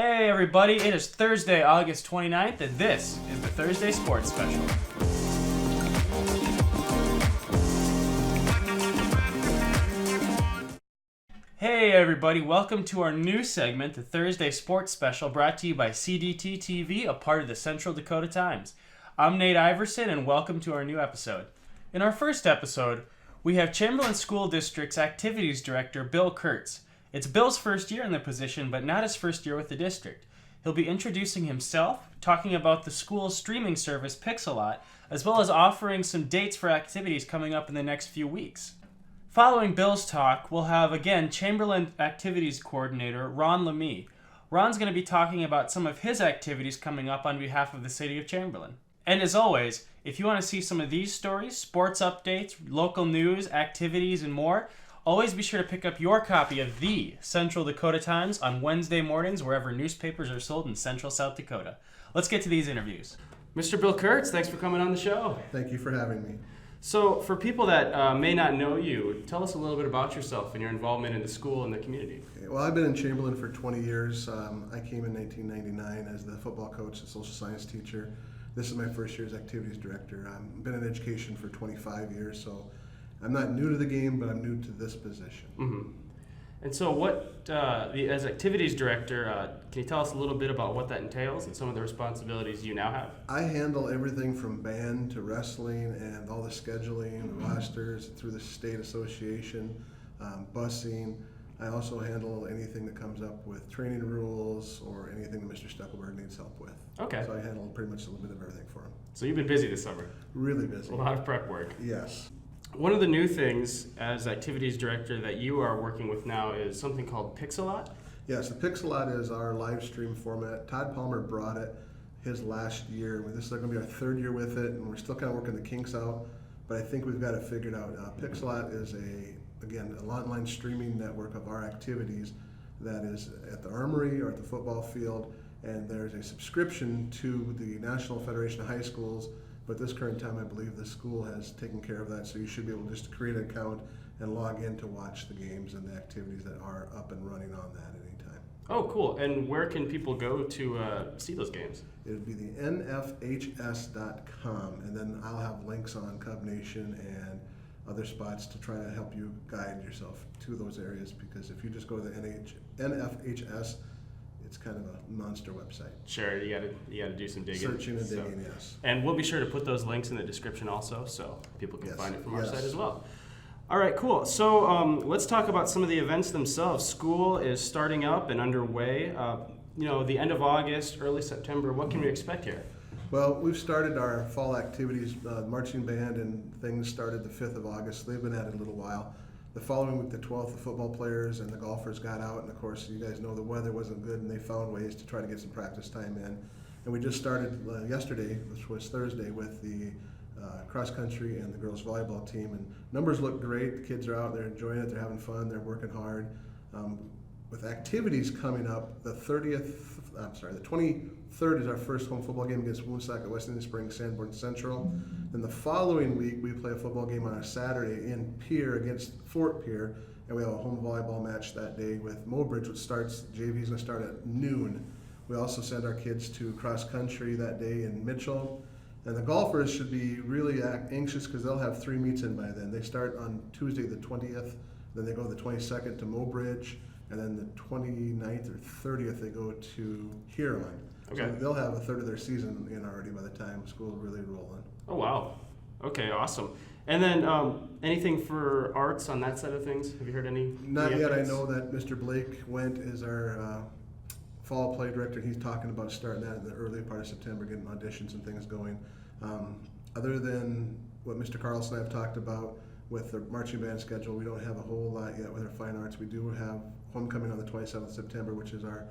Hey everybody, it is Thursday, August 29th, and this is the Thursday Sports Special. Hey everybody, welcome to our new segment, the Thursday Sports Special, brought to you by CDTTV, a part of the Central Dakota Times. I'm Nate Iverson, and welcome to our new episode. In our first episode, we have Chamberlain School District's Activities Director, Bill Kurtz. It's Bill's first year in the position, but not his first year with the district. He'll be introducing himself, talking about the school's streaming service, Pixellot, as well as offering some dates for activities coming up in the next few weeks. Following Bill's talk, we'll have, again, Chamberlain Activities Coordinator, LaMie. Ron's going to be talking about some of his activities coming up on behalf of the city of Chamberlain. And as always, if you want to see some of these stories, sports updates, local news, activities, and more, always be sure to pick up your copy of the Central Dakota Times on Wednesday mornings wherever newspapers are sold in Central South Dakota. Let's get to these interviews. Mr. Bill Kurtz, thanks for coming on the show. Thank you for having me. So for people that may not know you, tell us a little bit about yourself and your involvement in the school and the community. Okay, well, I've been in Chamberlain for 20 years. I came in 1999 as the football coach and social science teacher. This is my first year as activities director. I've been in education for 25 years, so I'm not new to the game, but I'm new to this position. Mm-hmm. And so as activities director, can you tell us a little bit about what that entails and some of the responsibilities you now have? I handle everything from band to wrestling and all the scheduling, the rosters, through the state association, busing. I also handle anything that comes up with training rules or anything that Mr. Stuckelberg needs help with. Okay. So I handle pretty much a little bit of everything for him. So you've been busy this summer. Really busy. A lot of prep work. Yes. One of the new things as activities director that you are working with now is something called Pixellot. Yes, the Pixellot is our live stream format. Todd Palmer brought it his last year. This is going to be our third year with it, and we're still kind of working the kinks out, but I think we've got it figured out. Pixellot is an online streaming network of our activities that is at the Armory or at the football field, and there's a subscription to the National Federation of High Schools. But this current time, I believe the school has taken care of that, so you should be able just to create an account and log in to watch the games and the activities that are up and running on that at any time. Oh, cool. And where can people go to see those games? It would be the nfhs.com, and then I'll have links on Cub Nation and other spots to try to help you guide yourself to those areas, because if you just go to the NFHS, it's kind of a monster website. Sure, you gotta do some digging. Searching and digging, yes. And we'll be sure to put those links in the description also, so people can find it from our Yes. site as well. All right, cool. So let's talk about some of the events themselves. School is starting up and underway. The end of August, early September. What can we expect here? Well, we've started our fall activities. Marching band and things started the 5th of August. They've been at it a little while. The following week, the 12th, the football players and the golfers got out, and of course, you guys know the weather wasn't good, and they found ways to try to get some practice time in. And we just started yesterday, which was Thursday, with the cross country and the girls volleyball team, and numbers look great. The kids are out, they're enjoying it, they're having fun, they're working hard. With activities coming up, the 23rd is our first home football game against Woonsocket, West Indian Springs, Sanborn Central. Then the following week, we play a football game on a Saturday in Pierre against Fort Pierre, and we have a home volleyball match that day with Mobridge, which starts, JV's gonna start at noon. We also send our kids to cross country that day in Mitchell. And the golfers should be really anxious because they'll have 3 meets in by then. They start on Tuesday the 20th, then they go the 22nd to Mobridge, and then the 29th or 30th they go to Huron. Okay. So they'll have a third of their season in already by the time school really rolling. Oh, wow. Okay, awesome. And then anything for arts on that side of things? Have you heard any? Not yet. I know that Mr. Blake Went is our fall play director. He's talking about starting that in the early part of September, getting auditions and things going. Other than what Mr. Carlson and I have talked about with the marching band schedule, we don't have a whole lot yet with our fine arts. We do have homecoming on the 27th of September, which is our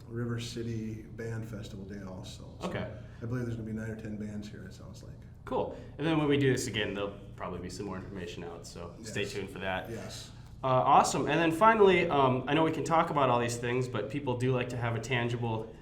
River City Band Festival day also. So okay. I believe there's going to be 9 or 10 bands here, it sounds like. Cool. And then when we do this again, there'll probably be some more information out, so stay tuned for that. Yes. Awesome. And then finally, I know we can talk about all these things, but people do like to have a tangible,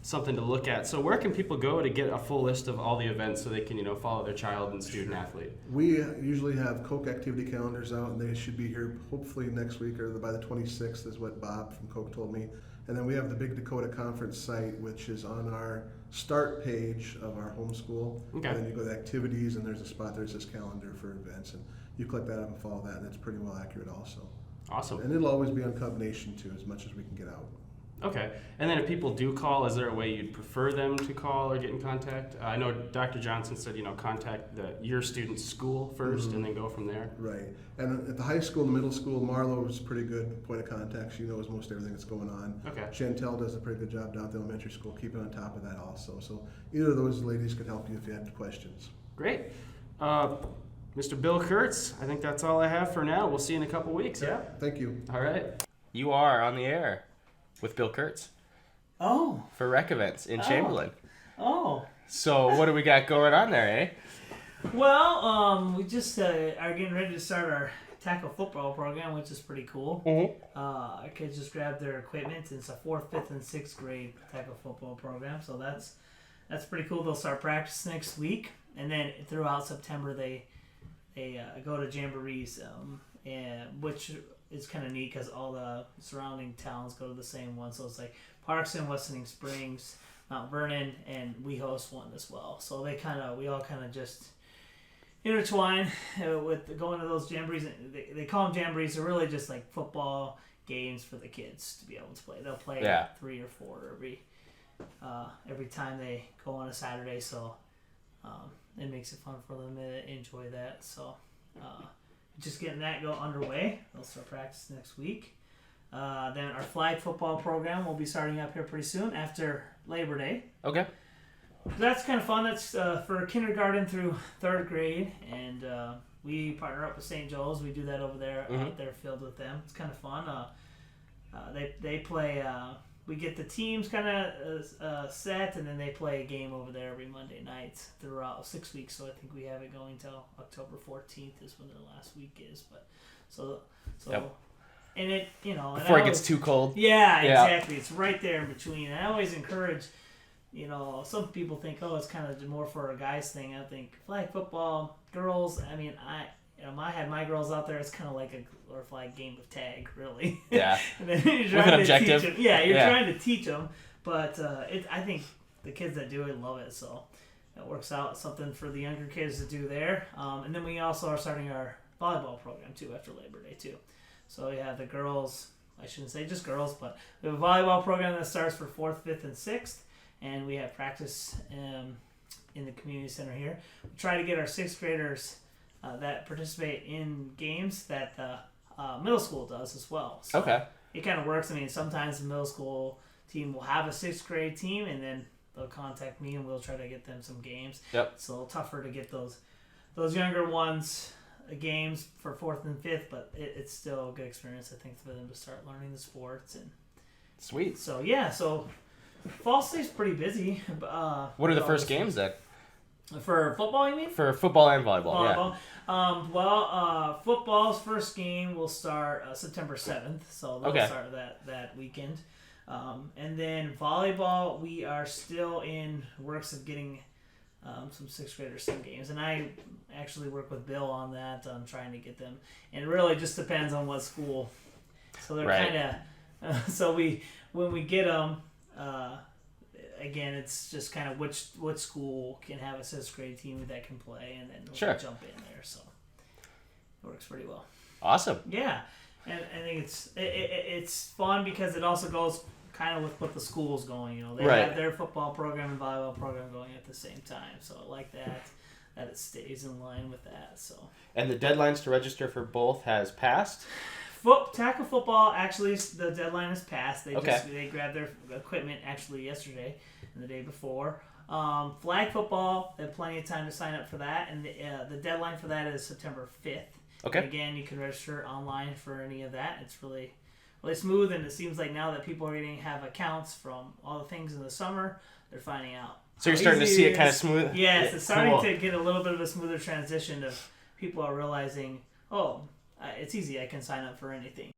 something to look at. So where can people go to get a full list of all the events so they can, follow their child and student athlete? We usually have Coke activity calendars out, and they should be here hopefully next week or by the 26th is what Bob from Coke told me. And then we have the Big Dakota Conference site, which is on our start page of our homeschool. Okay. And then you go to activities, and there's a spot there that says calendar for events, and you click that up and follow that, and it's pretty well accurate also. Awesome. And it'll always be on Cub Nation too, as much as we can get out. Okay. And then if people do call, is there a way you'd prefer them to call or get in contact? I know Dr. Johnson said, contact your student's school first and then go from there. Right. And at the high school and the middle school, Marlo is a pretty good point of contact. She knows most everything that's going on. Okay. Chantel does a pretty good job down at the elementary school, keeping on top of that also. So either of those ladies could help you if you had questions. Great. Mr. Bill Kurtz, I think that's all I have for now. We'll see you in a couple weeks, yeah? Thank you. All right. You are on the air with Bill Kurtz. Oh. For rec events in Chamberlain. Oh. So what do we got going on there, eh? Well, we just are getting ready to start our tackle football program, which is pretty cool. Mm-hmm. Our kids just grabbed their equipment. It's a 4th, 5th, and 6th grade tackle football program, so that's pretty cool. They'll start practice next week, and then throughout September they go to jamborees, which is kind of neat because all the surrounding towns go to the same one. So it's like Parkson, Wessening Springs, Mount Vernon, and we host one as well. So we all kind of just intertwine with going to those jamborees. They call them jamborees. They're really just like football games for the kids to be able to play. They'll play 3 or 4 every time they go on a Saturday. So it makes it fun for them to enjoy that. So just getting that underway. They'll start practice next week. Then our flag football program will be starting up here pretty soon after Labor Day. Okay. That's kind of fun. That's for kindergarten through 3rd grade, and we partner up with St. Joe's. We do that over there out there field with them. It's kind of fun. They play. We get the teams kind of set, and then they play a game over there every Monday night throughout 6 weeks. So I think we have it going till October 14th is when the last week is. But so. Yep. And it, before it gets too cold. Yeah, exactly. It's right there in between. And I always encourage, some people think, it's kind of more for a guys thing. I think flag football, girls. I mean, I had my girls out there. It's kind of like a glorified game of tag, really. Yeah. And then you're trying With an to objective. teach them. Yeah, you're trying to teach them, but I think the kids that do it love it. So it works out something for the younger kids to do there. And then we also are starting our volleyball program too after Labor Day too. So we have the girls, I shouldn't say just girls, but we have a volleyball program that starts for 4th, 5th, and 6th, and we have practice in the community center here. We try to get our 6th graders that participate in games that the middle school does as well. So okay. It kind of works. I mean, sometimes the middle school team will have a 6th grade team, and then they'll contact me, and we'll try to get them some games. Yep. It's a little tougher to get those younger ones games for 4th and 5th, but it's still a good experience, I think, for them to start learning the sports. And sweet. So fall stays pretty busy. What are the first games then? For football, you mean? For football and volleyball. Yeah. Football's first game will start September 7th, so they'll start that weekend. And then volleyball, we are still in works of getting some 6th graders some games, and I actually work with Bill on that, on trying to get them, and it really just depends on what school. So they're kind of when we get them, again, it's just kind of which school can have a 6th grade team that can play, and then we'll jump in there. So it works pretty well. Awesome. Yeah, and I think it's fun because it also goes kind of with what the school's going. They have their football program and volleyball program going at the same time. So I like that it stays in line with that. So. And the deadlines to register for both has passed? Tackle football, actually, the deadline has passed. They grabbed their equipment actually yesterday and the day before. Flag football, they have plenty of time to sign up for that, and the deadline for that is September 5th. Okay. And again, you can register online for any of that. It's really smooth, and it seems like now that people are going to have accounts from all the things in the summer, they're finding out. So you're starting to see it kind of smooth? Yes, it's starting to get a little bit of a smoother transition of people are realizing, it's easy, I can sign up for anything.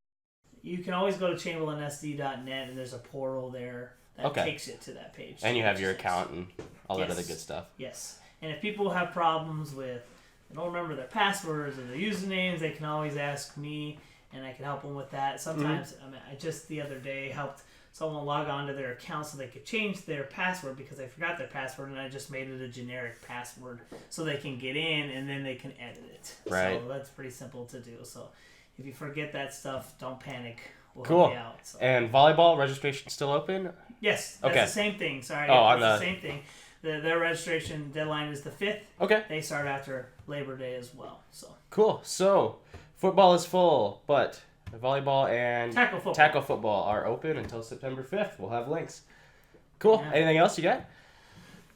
You can always go to chamberlainsd.net, and there's a portal there that takes you to that page. And you have your account and all that other good stuff. Yes. And if people have problems with, they don't remember their passwords or their usernames, they can always ask me, and I can help them with that. Sometimes, I just the other day helped someone log on to their account so they could change their password because they forgot their password, and I just made it a generic password so they can get in and then they can edit it. Right. So that's pretty simple to do. So if you forget that stuff, don't panic. We'll Cool. help you out. So. And volleyball registration still open? Yes, that's Okay. the same thing. Sorry, Oh, that's the same thing. Their registration deadline is the 5th. Okay. They start after Labor Day as well. So Cool. So, football is full, but volleyball and tackle football are open until September 5th. We'll have links. Cool. Yeah. Anything else you got?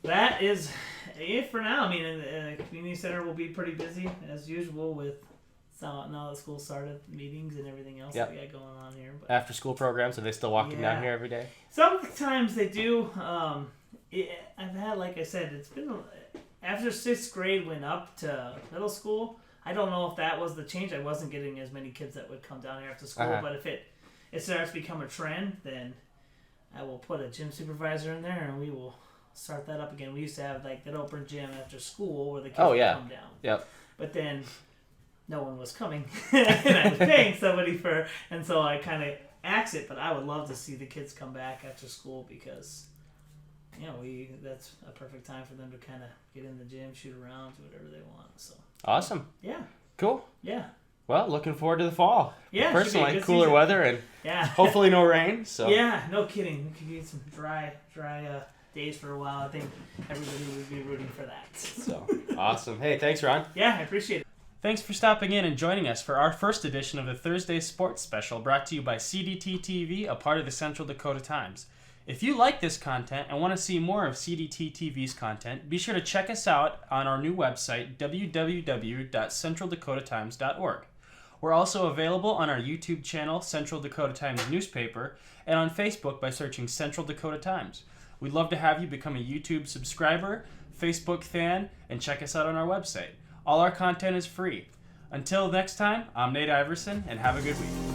That is it for now. I mean, the community center will be pretty busy as usual with now that school started, meetings and everything else that we got going on here. But After school programs, are they still walking down here every day? sometimes they do. I've had, like I said, it's been after 6th grade went up to middle school. I don't know if that was the change. I wasn't getting as many kids that would come down here after school. But if it starts to become a trend, then I will put a gym supervisor in there and we will start that up again. We used to have like that open gym after school where the kids would come down. Yep. But then no one was coming and I was paying somebody and so I kind of axed it. But I would love to see the kids come back after school because that's a perfect time for them to kind of get in the gym, shoot around, do whatever they want. So Awesome. yeah. Cool. Yeah. Well, looking forward to the fall. Yeah. Personally, cooler weather and hopefully no rain. So yeah, no kidding. We could get some dry days for a while. I think everybody would be rooting for that. So awesome. Hey, thanks, Ron. Yeah, I appreciate it. Thanks for stopping in and joining us for our first edition of the Thursday Sports Special brought to you by CDTTV, a part of the Central Dakota Times. If you like this content and want to see more of CDTTV's content, be sure to check us out on our new website, www.centraldakotatimes.org. We're also available on our YouTube channel, Central Dakota Times Newspaper, and on Facebook by searching Central Dakota Times. We'd love to have you become a YouTube subscriber, Facebook fan, and check us out on our website. All our content is free. Until next time, I'm Nate Iverson, and have a good week.